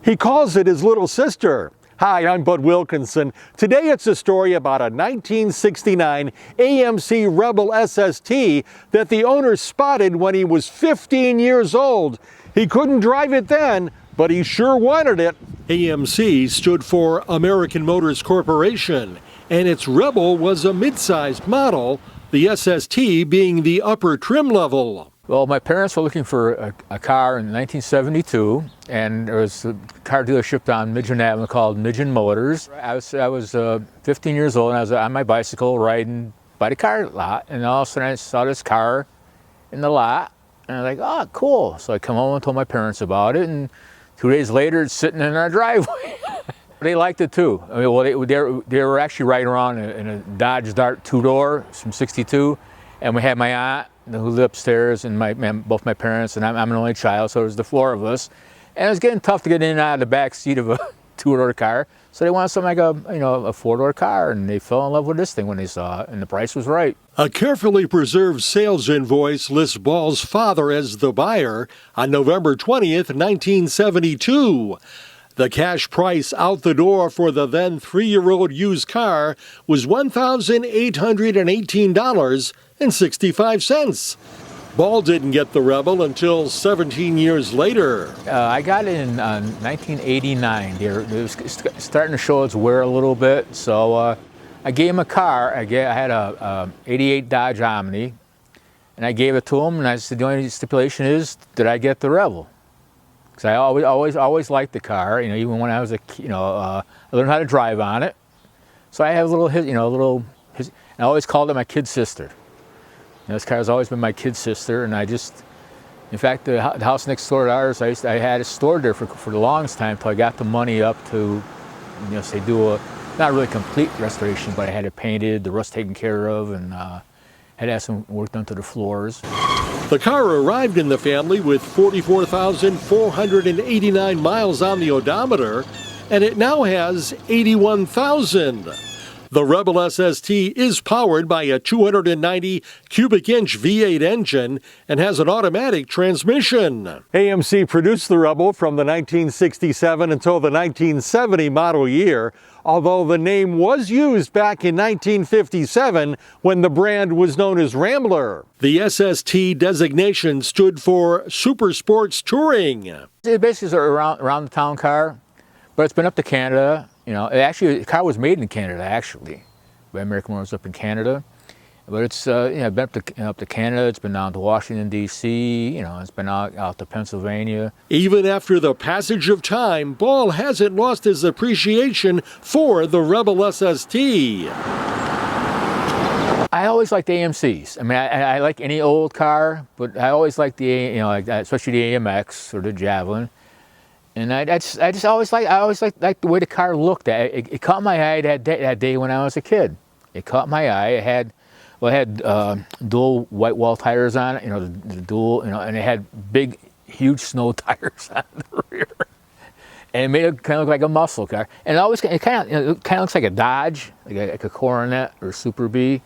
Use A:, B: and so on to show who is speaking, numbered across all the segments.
A: He calls it his little sister. Hi, I'm Bud Wilkinson. Today it's a story about a 1969 AMC Rebel SST that the owner spotted when he was 15 years old. He couldn't drive it then, but he sure wanted it. AMC stood for American Motors Corporation, and its Rebel was a mid-sized model, the SST being the upper trim level.
B: Well, my parents were looking for a car in 1972, and there was a car dealership on Midgeon Avenue called Midgeon Motors. I was 15 years old, and I was on my bicycle riding by the car lot, and all of a sudden I saw this car in the lot, and I was like, oh, cool. So I come home and told my parents about it, and 2 days later it's sitting in our driveway. They liked it too. I mean, well, they were actually riding around in a Dodge Dart two-door from '62, and we had my aunt who lived upstairs, and both my parents, and I'm an only child, so it was the four of us. And it was getting tough to get in and out of the back seat of a two-door car. So they wanted something like a four-door car, and they fell in love with this thing when they saw it, and the price was right.
A: A carefully preserved sales invoice lists Ball's father as the buyer on November 20th, 1972. The cash price out the door for the then 3-year-old used car was $1,818.65. Ball didn't get the Rebel until 17 years later.
B: I got it in 1989. It was starting to show its wear a little bit, so I gave him a car. I had a '88 Dodge Omni, and I gave it to him, and I said, the only stipulation is, did I get the Rebel? Because I always liked the car, even when I was I learned how to drive on it. So I have and I always called it my kid sister. This car has always been my kid sister, and in fact, the house next door to ours, I had it stored there for the longest time until I got the money up to, say do a, not really complete restoration, but I had it painted, the rust taken care of, and had to have some work done to the floors.
A: The car arrived in the family with 44,489 miles on the odometer, and it now has 81,000. The Rebel SST is powered by a 290 cubic inch V8 engine and has an automatic transmission. AMC produced the Rebel from the 1967 until the 1970 model year, although the name was used back in 1957 when the brand was known as Rambler. The SST designation stood for Super Sports Touring.
B: It basically is a around the town car, but it's been up to Canada. The car was made in Canada, actually, by American Motors up in Canada. But it's been up to Canada. It's been down to Washington, D.C. It's been out to Pennsylvania.
A: Even after the passage of time, Ball hasn't lost his appreciation for the Rebel SST.
B: I always liked AMCs. I mean, I like any old car, but I always liked the especially the AMX or the Javelin. And I always liked the way the car looked. It caught my eye that day when I was a kid. It caught my eye. It had dual white wall tires on it, the dual, and it had big, huge snow tires on the rear. And it made it kind of look like a muscle car. And it kind of looks like a Dodge, like a Coronet or Super B. It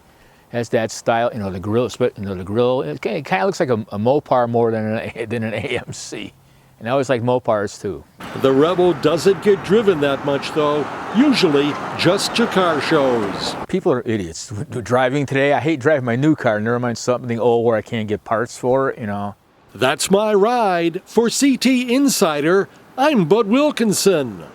B: has that style, the grill, the grill. It kind of looks like a Mopar more than an AMC. And I always like Mopars too.
A: The Rebel doesn't get driven that much though, usually just to car shows.
B: People are idiots. Driving today, I hate driving my new car, never mind something old where I can't get parts for it,
A: That's my ride. For CT Insider, I'm Bud Wilkinson.